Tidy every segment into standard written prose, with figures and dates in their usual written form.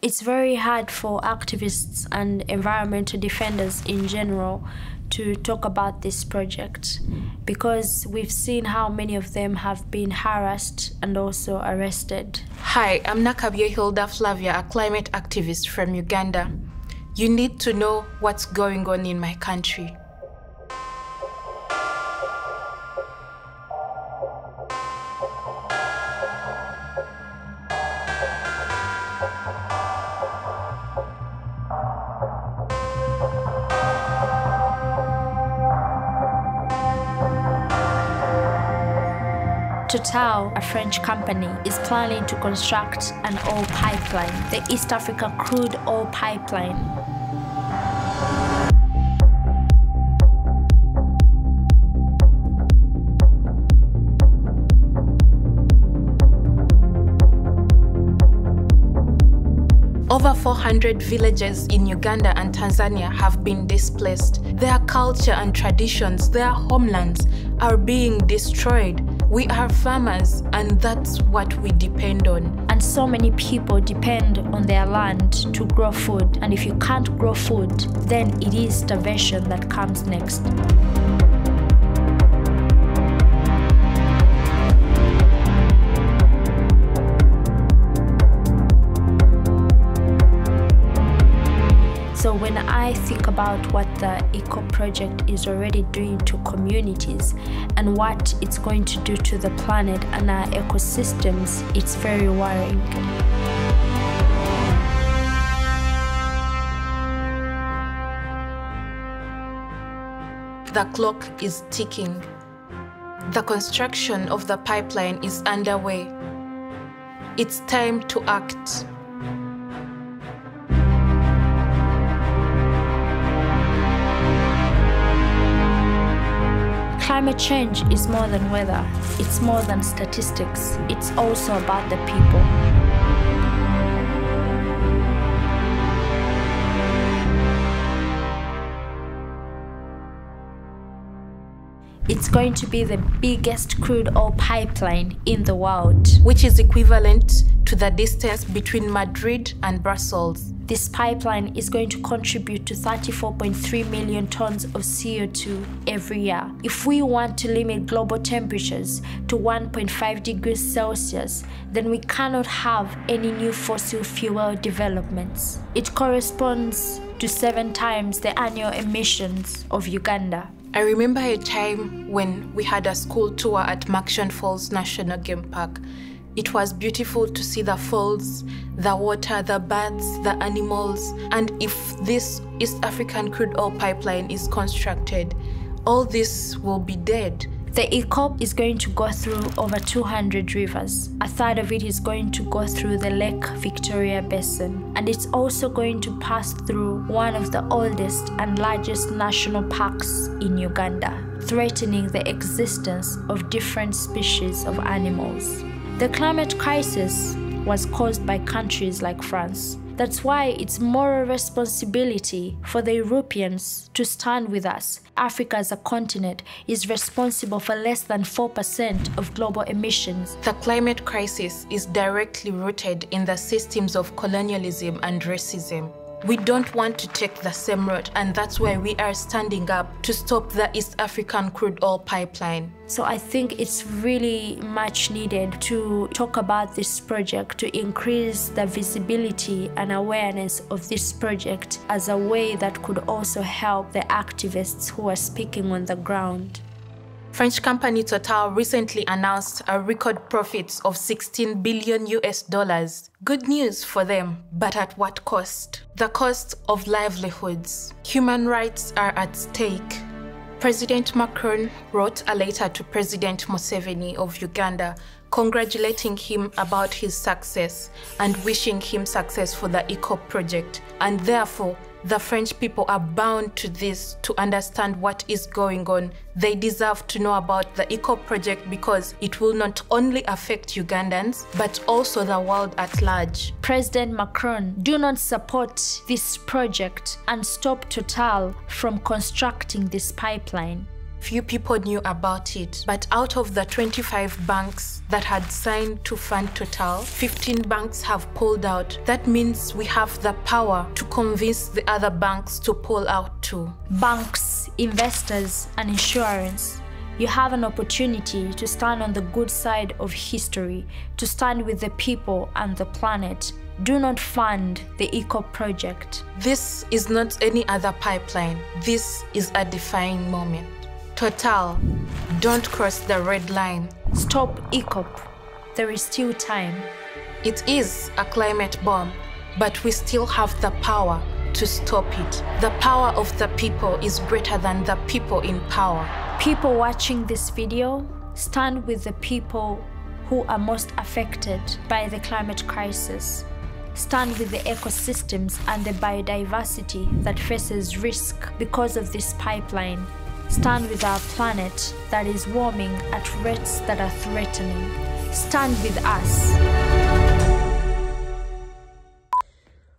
It's very hard for activists and environmental defenders in general to talk about this project because we've seen how many of them have been harassed and also arrested. Hi, I'm Nakabye Hilda Flavia, a climate activist from Uganda. You need to know what's going on in my country. Total, a French company, is planning to construct an oil pipeline, the East Africa crude oil pipeline. Over 400 villages in Uganda and Tanzania have been displaced. Their culture and traditions, their homelands, are being destroyed. We are farmers, and that's what we depend on. And so many people depend on their land to grow food. And if you can't grow food, then it is starvation that comes next. So when I think about what the Eacop project is already doing to communities and what it's going to do to the planet and our ecosystems, it's very worrying. The clock is ticking. The construction of the pipeline is underway. It's time to act. Climate change is more than weather. It's more than statistics. It's also about the people. It's going to be the biggest crude oil pipeline in the world, which is equivalent to the distance between Madrid and Brussels. This pipeline is going to contribute to 34.3 million tons of CO2 every year. If we want to limit global temperatures to 1.5 degrees Celsius, then we cannot have any new fossil fuel developments. It corresponds to 7 times the annual emissions of Uganda. I remember a time when we had a school tour at Makshan Falls National Game Park. It was beautiful to see the falls, the water, the birds, the animals. And if this East African crude oil pipeline is constructed, all this will be dead. The Eacop is going to go through over 200 rivers. A third of it is going to go through the Lake Victoria Basin. And it's also going to pass through one of the oldest and largest national parks in Uganda, threatening the existence of different species of animals. The climate crisis was caused by countries like France. That's why it's moral responsibility for the Europeans to stand with us. Africa as a continent is responsible for less than 4% of global emissions. The climate crisis is directly rooted in the systems of colonialism and racism. We don't want to take the same route, and that's why we are standing up to stop the East African crude oil pipeline. So I think it's really much needed to talk about this project, to increase the visibility and awareness of this project as a way that could also help the activists who are speaking on the ground. French company Total recently announced a record profits of $16 billion. Good news for them, but at what cost? The cost of livelihoods. Human rights are at stake. President Macron wrote a letter to President Museveni of Uganda, congratulating him about his success and wishing him success for the Eacop project. And therefore, the French people are bound to this to understand what is going on. They deserve to know about the Eacop project because it will not only affect Ugandans, but also the world at large. President Macron, do not support this project and stop Total from constructing this pipeline. few people knew about it. But out of the 25 banks that had signed to fund Total, 15 banks have pulled out. That means we have the power to convince the other banks to pull out too. Banks, investors, and insurance. You have an opportunity to stand on the good side of history, to stand with the people and the planet. Do not fund the Eacop project. This is not any other pipeline. This is a defining moment. Total, don't cross the red line. Stop Eacop. There is still time. It is a climate bomb, but we still have the power to stop it. The power of the people is greater than the people in power. People watching this video, stand with the people who are most affected by the climate crisis. Stand with the ecosystems and the biodiversity that faces risk because of this pipeline. Stand with our planet that is warming at rates that are threatening. Stand with us.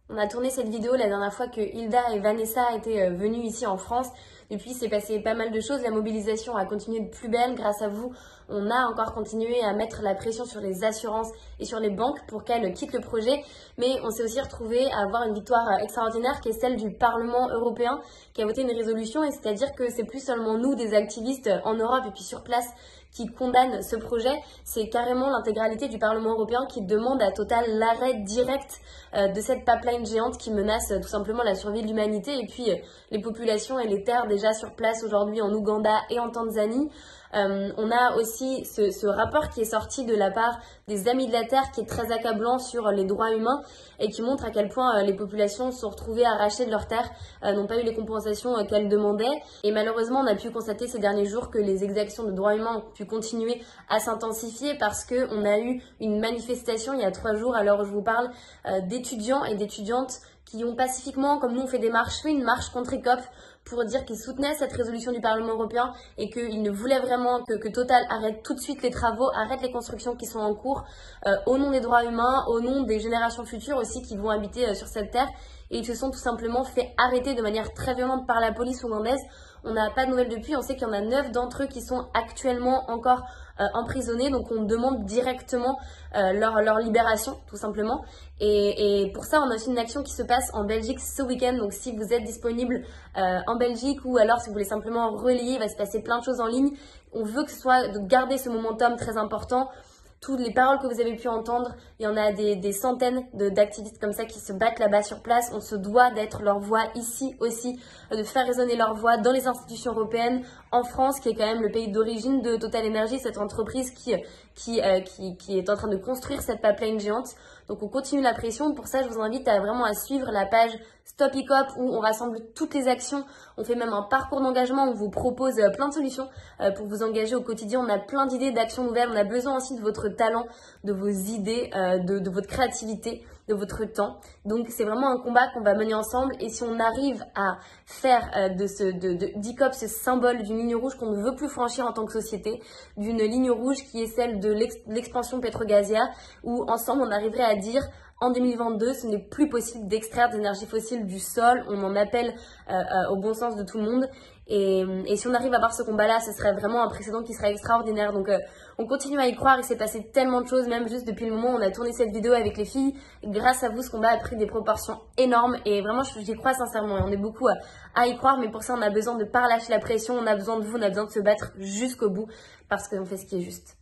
On a tourné cette vidéo la dernière fois que Hilda et Vanessa étaient venues ici en France. Depuis, il s'est passé pas mal de choses. La mobilisation a continué de plus belle. Grâce à vous, on a encore continué à mettre la pression sur les assurances et sur les banques pour qu'elles quittent le projet. Mais on s'est aussi retrouvé à avoir une victoire extraordinaire qui est celle du Parlement européen qui a voté une résolution. Et c'est-à-dire que c'est plus seulement nous, des activistes en Europe et puis sur place, qui condamne ce projet, c'est carrément l'intégralité du Parlement européen qui demande à Total l'arrêt direct de cette pipeline géante qui menace tout simplement la survie de l'humanité et puis les populations et les terres déjà sur place aujourd'hui en Ouganda et en Tanzanie. On a aussi ce rapport qui est sorti de la part des Amis de la Terre qui est très accablant sur les droits humains et qui montre à quel point les populations se sont retrouvées arrachées de leurs terres, n'ont pas eu les compensations qu'elles demandaient. Et malheureusement, on a pu constater ces derniers jours que les exactions de droits humains ont pu continuer à s'intensifier parce qu'on a eu une manifestation il y a 3 jours, à l'heure où je vous parle, d'étudiants et d'étudiantes qui ont pacifiquement, comme nous on fait des marches, fait une marche contre Eacop pour dire qu'ils soutenaient cette résolution du Parlement européen et qu'ils ne voulaient vraiment que Total arrête tout de suite les travaux, arrête les constructions qui sont en cours au nom des droits humains, au nom des générations futures aussi qui vont habiter sur cette terre. Et ils se sont tout simplement fait arrêter de manière très violente par la police ougandaise. On n'a pas de nouvelles depuis, on sait qu'il y en a 9 d'entre eux qui sont actuellement encore emprisonnés, donc on demande directement leur libération tout simplement. Et pour ça on a aussi une action qui se passe en Belgique ce week-end, donc si vous êtes disponible en Belgique ou alors si vous voulez simplement relayer, il va se passer plein de choses en ligne. On veut que ce soit de garder ce momentum très important. Toutes les paroles que vous avez pu entendre, il y en a des centaines d'activistes comme ça qui se battent là-bas sur place. On se doit d'être leur voix ici aussi, de faire résonner leur voix dans les institutions européennes, en France, qui est quand même le pays d'origine de Total Energy, cette entreprise qui est en train de construire cette pipeline géante. Donc on continue la pression. Pour ça, je vous invite vraiment à suivre la page Stop Eacop où on rassemble toutes les actions. On fait même un parcours d'engagement. On vous propose plein de solutions pour vous engager au quotidien. On a plein d'idées, d'actions nouvelles. On a besoin aussi de votre talent, de vos idées, de votre créativité, de votre temps. Donc c'est vraiment un combat qu'on va mener ensemble. Et si on arrive à faire d'Eacop ce symbole d'une ligne rouge qu'on ne veut plus franchir en tant que société, d'une ligne rouge qui est celle de l'expansion pétrogazière, où ensemble on arriverait à dire en 2022, ce n'est plus possible d'extraire des énergies fossiles du sol. On en appelle au bon sens de tout le monde. Et si on arrive à avoir ce combat-là, ce serait vraiment un précédent qui serait extraordinaire. Donc on continue à y croire. Il s'est passé tellement de choses, même juste depuis le moment où on a tourné cette vidéo avec les filles. Et grâce à vous, ce combat a pris des proportions énormes. Et vraiment, j'y crois sincèrement. Et on est beaucoup à y croire. Mais pour ça, on a besoin de ne pas relâcher la pression. On a besoin de vous. On a besoin de se battre jusqu'au bout parce qu'on fait ce qui est juste.